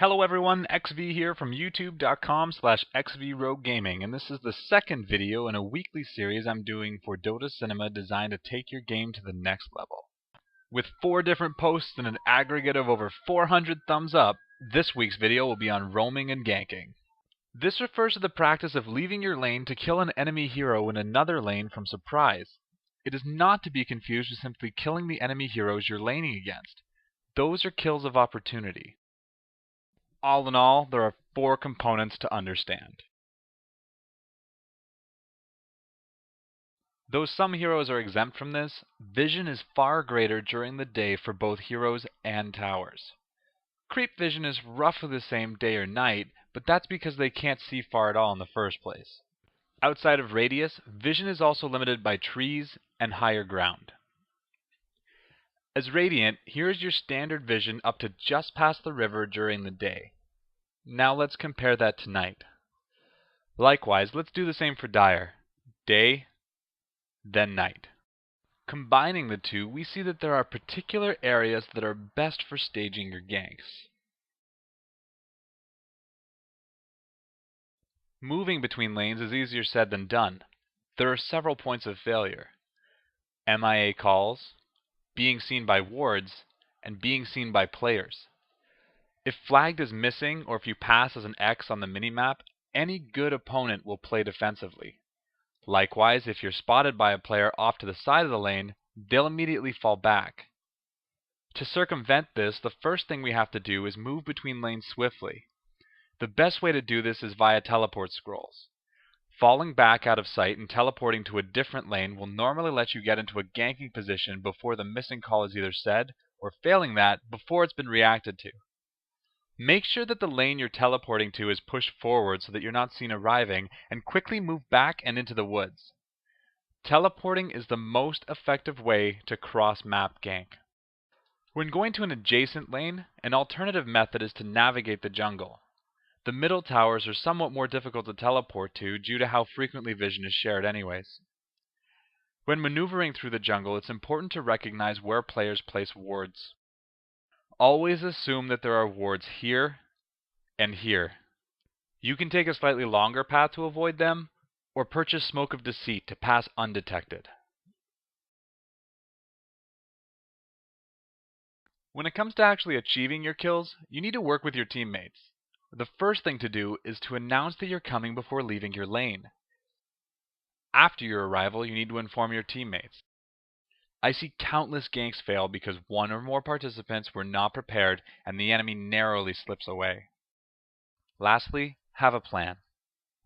Hello everyone, XV here from youtube.com/xvroguegaming, and this is the second video in a weekly series I'm doing for Dota Cinema designed to take your game to the next level. With 4 different posts and an aggregate of over 400 thumbs up, this week's video will be on roaming and ganking. This refers to the practice of leaving your lane to kill an enemy hero in another lane from surprise. It is not to be confused with simply killing the enemy heroes you're laning against. Those are kills of opportunity. All in all, there are 4 components to understand. Though some heroes are exempt from this, vision is far greater during the day for both heroes and towers. Creep vision is roughly the same day or night, but that's because they can't see far at all in the first place. Outside of radius, vision is also limited by trees and higher ground. As Radiant, here's your standard vision up to just past the river during the day. Now let's compare that to night. Likewise, let's do the same for Dire. Day, then night. Combining the two, we see that there are particular areas that are best for staging your ganks. Moving between lanes is easier said than done. There are several points of failure. MIA calls, being seen by wards, and being seen by players. If flagged as missing or if you pass as an X on the minimap, any good opponent will play defensively. Likewise, if you're spotted by a player off to the side of the lane, they'll immediately fall back. To circumvent this, the first thing we have to do is move between lanes swiftly. The best way to do this is via teleport scrolls. Falling back out of sight and teleporting to a different lane will normally let you get into a ganking position before the missing call is either said, or failing that, before it's been reacted to. Make sure that the lane you're teleporting to is pushed forward so that you're not seen arriving, and quickly move back and into the woods. Teleporting is the most effective way to cross-map gank. When going to an adjacent lane, an alternative method is to navigate the jungle. The middle towers are somewhat more difficult to teleport to due to how frequently vision is shared anyways. When maneuvering through the jungle, it's important to recognize where players place wards. Always assume that there are wards here and here. You can take a slightly longer path to avoid them, or purchase Smoke of Deceit to pass undetected. When it comes to actually achieving your kills, you need to work with your teammates. The first thing to do is to announce that you're coming before leaving your lane. After your arrival, you need to inform your teammates. I see countless ganks fail because one or more participants were not prepared and the enemy narrowly slips away. Lastly, have a plan.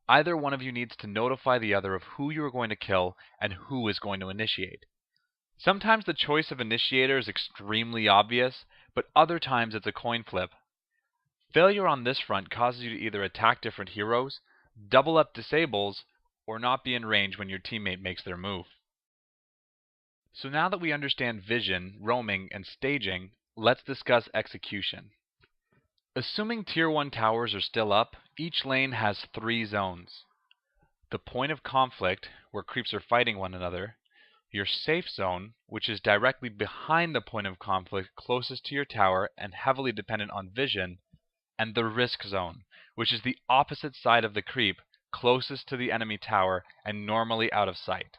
Either one of you needs to notify the other of who you are going to kill and who is going to initiate. Sometimes the choice of initiator is extremely obvious, but other times it's a coin flip. Failure on this front causes you to either attack different heroes, double up disables, or not be in range when your teammate makes their move. So now that we understand vision, roaming, and staging, let's discuss execution. Assuming Tier 1 towers are still up, each lane has 3 zones. The point of conflict, where creeps are fighting one another, your safe zone, which is directly behind the point of conflict closest to your tower and heavily dependent on vision, and the risk zone, which is the opposite side of the creep, closest to the enemy tower and normally out of sight.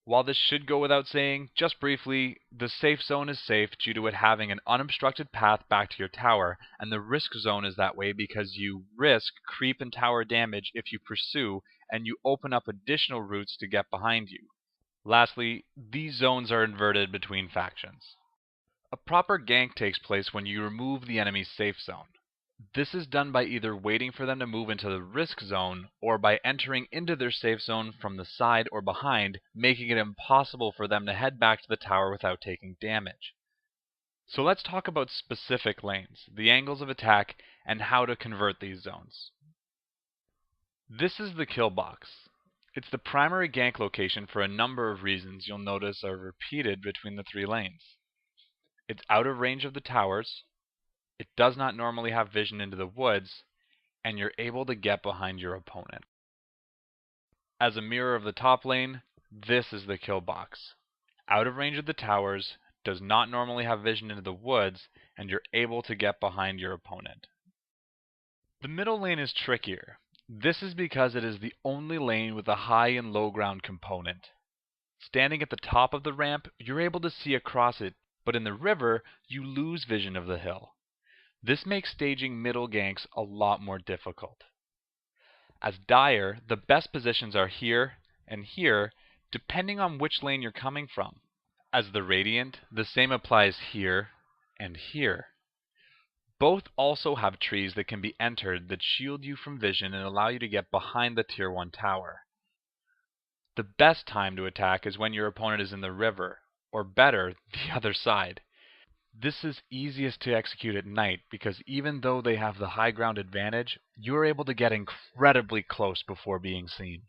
While this should go without saying, just briefly, the safe zone is safe due to it having an unobstructed path back to your tower, and the risk zone is that way because you risk creep and tower damage if you pursue, and you open up additional routes to get behind you. Lastly, these zones are inverted between factions. A proper gank takes place when you remove the enemy's safe zone. This is done by either waiting for them to move into the risk zone or by entering into their safe zone from the side or behind, making it impossible for them to head back to the tower without taking damage. So let's talk about specific lanes, the angles of attack, and how to convert these zones. This is the kill box. It's the primary gank location for a number of reasons you'll notice are repeated between the 3 lanes. It's out of range of the towers, it does not normally have vision into the woods, and you're able to get behind your opponent. As a mirror of the top lane, this is the kill box. Out of range of the towers, does not normally have vision into the woods, and you're able to get behind your opponent. The middle lane is trickier. This is because it is the only lane with a high and low ground component. Standing at the top of the ramp, you're able to see across it, but in the river, you lose vision of the hill. This makes staging middle ganks a lot more difficult. As Dire, the best positions are here and here, depending on which lane you're coming from. As the Radiant, the same applies here and here. Both also have trees that can be entered that shield you from vision and allow you to get behind the Tier 1 tower. The best time to attack is when your opponent is in the river, or better, the other side. This is easiest to execute at night because even though they have the high ground advantage, you are able to get incredibly close before being seen.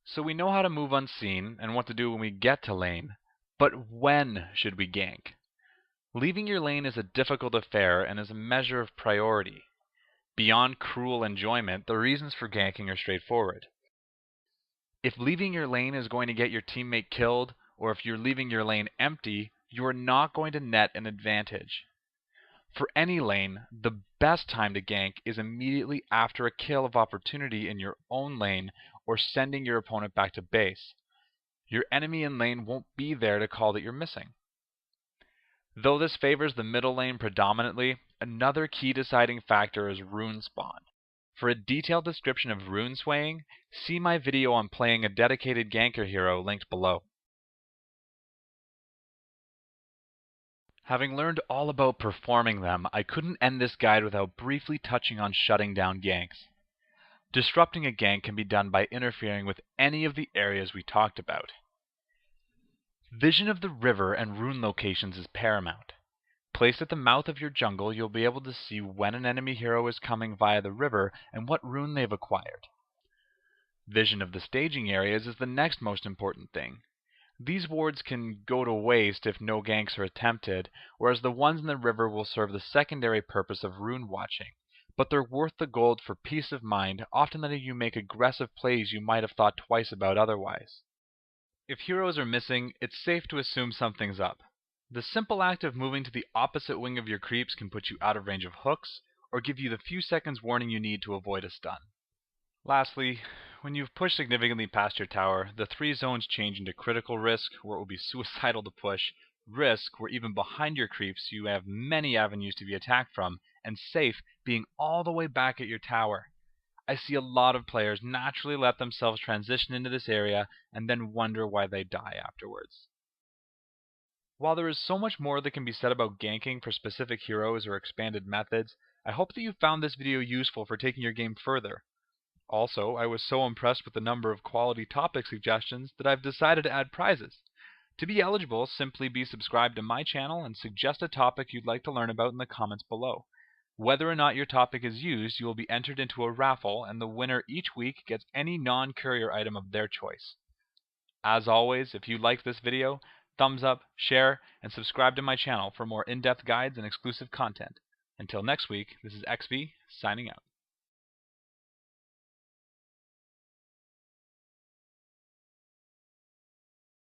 So we know how to move unseen and what to do when we get to lane, but when should we gank? Leaving your lane is a difficult affair and is a measure of priority. Beyond cruel enjoyment, the reasons for ganking are straightforward. If leaving your lane is going to get your teammate killed, or if you're leaving your lane empty, you are not going to net an advantage. For any lane, the best time to gank is immediately after a kill of opportunity in your own lane or sending your opponent back to base. Your enemy in lane won't be there to call that you're missing. Though this favors the middle lane predominantly, another key deciding factor is rune spawn. For a detailed description of rune swaying, see my video on playing a dedicated ganker hero linked below. Having learned all about performing them, I couldn't end this guide without briefly touching on shutting down ganks. Disrupting a gank can be done by interfering with any of the areas we talked about. Vision of the river and rune locations is paramount. Placed at the mouth of your jungle, you'll be able to see when an enemy hero is coming via the river and what rune they've acquired. Vision of the staging areas is the next most important thing. These wards can go to waste if no ganks are attempted, whereas the ones in the river will serve the secondary purpose of rune watching. But they're worth the gold for peace of mind, often letting you make aggressive plays you might have thought twice about otherwise. If heroes are missing, it's safe to assume something's up. The simple act of moving to the opposite wing of your creeps can put you out of range of hooks, or give you the few seconds warning you need to avoid a stun. Lastly, when you've pushed significantly past your tower, the 3 zones change into critical risk, where it will be suicidal to push, risk, where even behind your creeps you have many avenues to be attacked from, and safe, being all the way back at your tower. I see a lot of players naturally let themselves transition into this area and then wonder why they die afterwards. While there is so much more that can be said about ganking for specific heroes or expanded methods, I hope that you found this video useful for taking your game further. Also, I was so impressed with the number of quality topic suggestions that I've decided to add prizes. To be eligible, simply be subscribed to my channel and suggest a topic you'd like to learn about in the comments below. Whether or not your topic is used, you will be entered into a raffle, and the winner each week gets any non-courier item of their choice. As always, if you liked this video, thumbs up, share, and subscribe to my channel for more in-depth guides and exclusive content. Until next week, this is XV, signing out.